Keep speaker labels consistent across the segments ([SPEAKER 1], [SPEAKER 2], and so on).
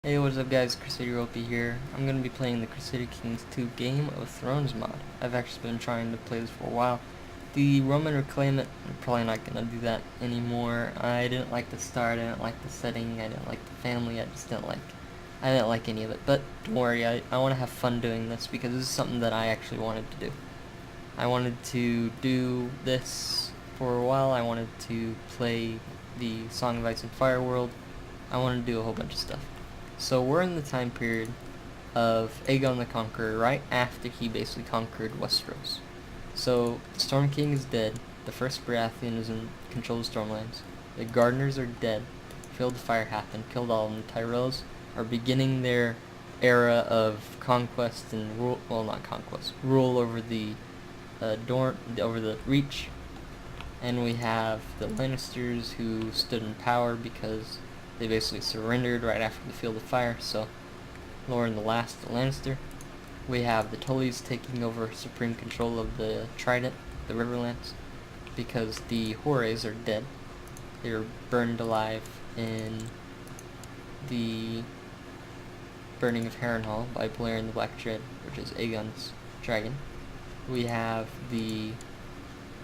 [SPEAKER 1] Hey, what's up guys, Crusader here. I'm going to be playing the Crusader Kings 2 Game of Thrones mod. I've actually been trying to play this for a while. The Roman Reclaim It, I'm probably not going to do that anymore. I didn't like the start, I didn't like the setting, I didn't like the family, I didn't like any of it. But don't worry, I want to have fun doing this because this is something that I actually wanted to do. I wanted to do this for a while. I wanted to play the Song of Ice and Fire world. I wanted to do a whole bunch of stuff. So we're in the time period of Aegon the Conqueror, right after he basically conquered Westeros. So the Storm King is dead, the first Baratheon is in control of the Stormlands, the Gardeners are dead, Field of Fire happened, killed all of them, the Tyrells are beginning their era of conquest and rule, well not conquest, rule over the over the Reach, and we have the Lannisters who stood in power because they basically surrendered right after the Field of Fire, so Lauren the Last, the Lannister. We have the Tullys taking over supreme control of the Trident, the Riverlands, because the Horays are dead. They were burned alive in the burning of Harrenhal by Balerion the Black Dread, which is Aegon's dragon. We have the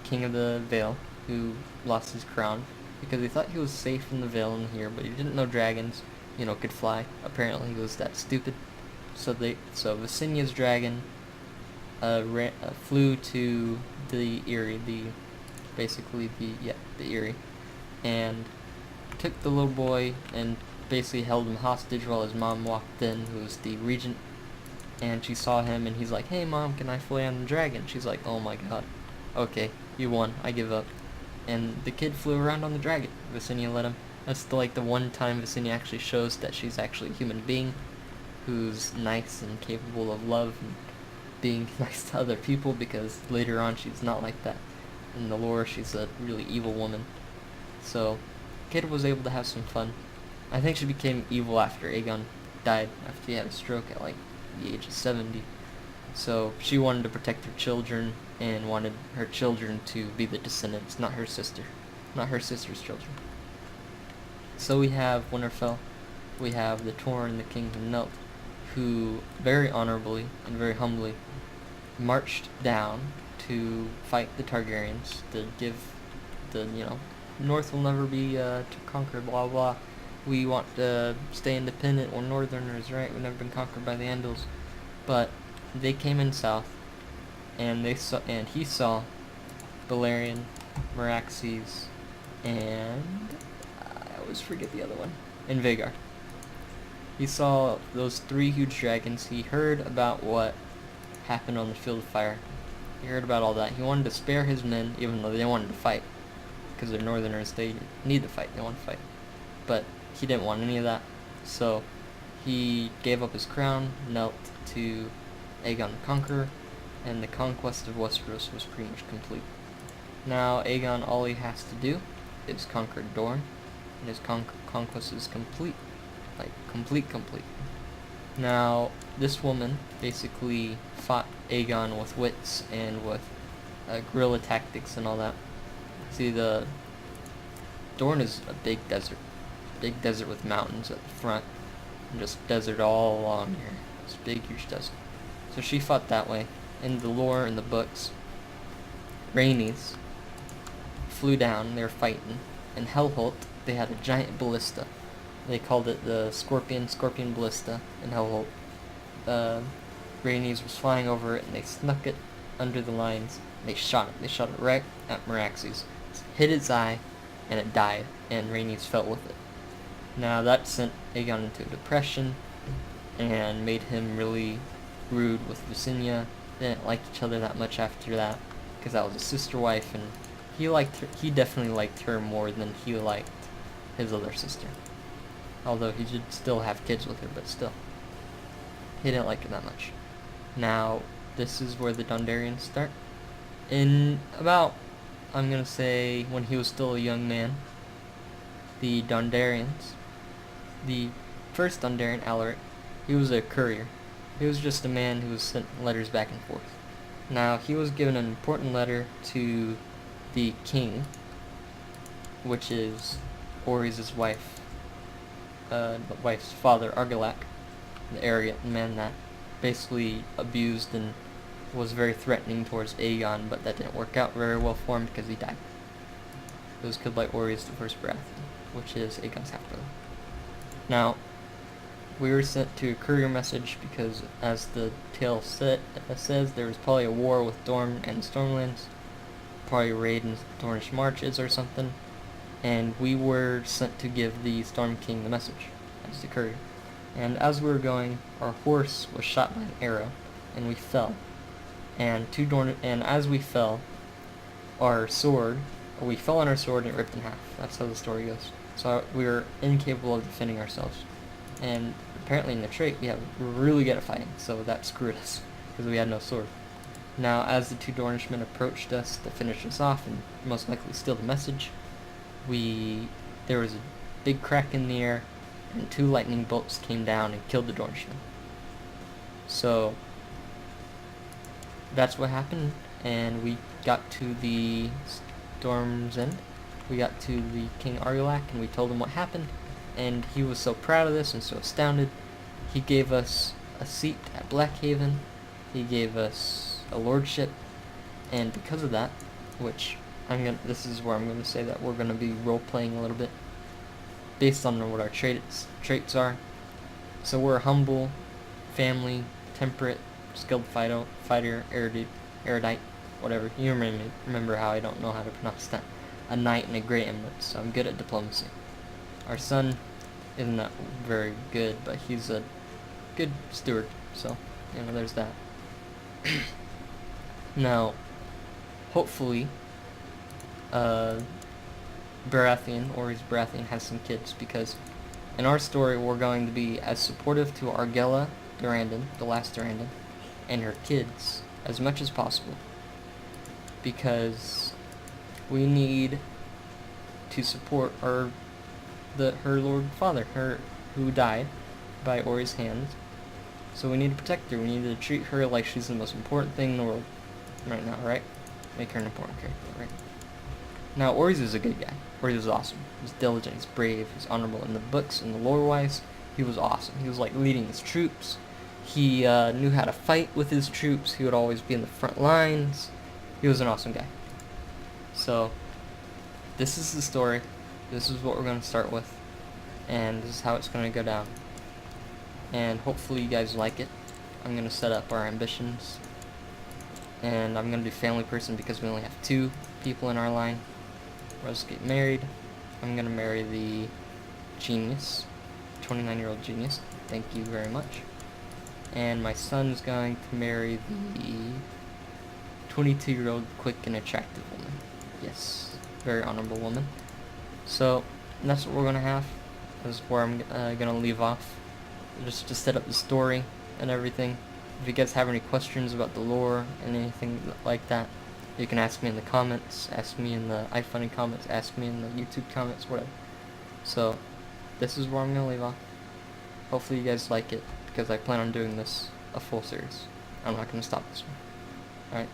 [SPEAKER 1] King of the Vale, who lost his crown because he thought he was safe in the Vale in here, but he didn't know dragons, could fly. Apparently he was that stupid. So Visenia's dragon flew to the Eyrie, the Eyrie, and took the little boy and basically held him hostage while his mom walked in, who was the regent, and she saw him and he's like, "Hey mom, can I fly on the dragon?" She's like, "Oh my god, okay, you won, I give up." And the kid flew around on the dragon. Visenya let him. That's the one time Visenya actually shows that she's actually a human being who's nice and capable of love and being nice to other people, because later on she's not like that. In the lore, she's a really evil woman. So, kid was able to have some fun. I think she became evil after Aegon died, after he had a stroke at the age of 70. So she wanted to protect her children and wanted her children to be the descendants, not her sister's children. So we have Winterfell, we have the Torrhen, the king who knelt, who very honorably and very humbly marched down to fight the Targaryens, to give the, North will never be conquered, blah blah. We want to stay independent, we're Northerners, right? We've never been conquered by the Andals. But they came in south, and he saw Balerion, Meraxes, and I always forget the other one, and Vhagar. He saw those three huge dragons. He heard about what happened on the Field of Fire. He heard about all that. He wanted to spare his men, even though they wanted to fight, because they're Northerners. They need to fight. They want to fight, but he didn't want any of that. So he gave up his crown, knelt to Aegon the Conqueror, and the conquest of Westeros was pretty much complete. Now Aegon, all he has to do is conquer Dorne, and his conquest is complete. Complete. Now, this woman basically fought Aegon with wits and with guerrilla tactics and all that. See, the Dorne is a big desert with mountains at the front, and just desert all along here. It's a big, huge desert. So she fought that way. In the lore, in the books, Rhaenys flew down, they were fighting. In Hellholt, they had a giant ballista. They called it the Scorpion Ballista in Hellholt. Rhaenys was flying over it, and they snuck it under the lines. They shot it. They shot it right at Meraxes. It hit its eye, and it died, and Rhaenys fell with it. Now that sent Aegon into a depression, and made him really rude with Visenya. They didn't like each other that much after that, because that was a sister wife, and he definitely liked her more than he liked his other sister. Although he did still have kids with her, but still. He didn't like her that much. Now, this is where the Dondarrions start. In about, I'm gonna say, when he was still a young man, the Dondarrions, the first Dondarrion, Alaric, he was a courier. He was just a man who was sent letters back and forth. Now, he was given an important letter to the king, which is Orys' wife, the wife's father, Argilac, the arrogant man that basically abused and was very threatening towards Aegon, but that didn't work out very well for him because he died. He was killed by Orys the First Baratheon, which is Aegon's half-brother. Now, we were sent to a courier message because, as the tale says, there was probably a war with Dorne and Stormlands, probably a raid in the Dornish Marches or something, and we were sent to give the Storm King the message as the courier. And as we were going, our horse was shot by an arrow, and we fell. And as we fell, we fell on our sword and it ripped in half. That's how the story goes. So we were incapable of defending ourselves. And apparently in the trait we were really good at fighting, so that screwed us because we had no sword. Now, as the two Dornishmen approached us to finish us off and most likely steal the message, there was a big crack in the air, and 2 lightning bolts came down and killed the Dornishmen. So that's what happened, and we got to the Storm's End. We got to the King Argilac, and we told him what happened, and he was so proud of this and so astounded. He gave us a seat at Blackhaven. He gave us a lordship, and because of that, which this is where I'm going to say that we're going to be role-playing a little bit, based on what our traits are. So we're a humble, family, temperate, skilled fighter, erudite, whatever. You remember how I don't know how to pronounce that. A knight and a great eminence, so I'm good at diplomacy. Our son isn't that very good, but he's a good steward, so, there's that. Now, hopefully, Orys Baratheon has some kids, because in our story we're going to be as supportive to Argella Durrandon, the last Durrandon, and her kids as much as possible, because we need to support her Lord Father, who died by Orys' hands. So we need to protect her. We need to treat her like she's the most important thing in the world right now, right? Make her an important character, right? Now, Orys is a good guy. Orys is awesome. He's diligent, he's brave, he's honorable. In the books, in the lore-wise, he was awesome. He was like leading his troops. He knew how to fight with his troops. He would always be in the front lines. He was an awesome guy. So, this is the story. This is what we're going to start with. And this is how it's going to go down. And hopefully you guys like it. I'm going to set up our ambitions. And I'm going to do family person because we only have 2 people in our line. Let's get married. I'm going to marry the genius. 29-year-old genius. Thank you very much. And my son's going to marry the 22-year-old quick and attractive woman. Yes, very honorable woman. So that's what we're gonna have. This is where I'm gonna leave off, just to set up the story and everything. If you guys have any questions about the lore and anything like that, you can ask me in the comments, ask me in the iFunny comments, ask me in the YouTube comments, whatever. So this is where I'm gonna leave off. Hopefully you guys like it, because I plan on doing this a full series. I'm not gonna stop this one. Alright.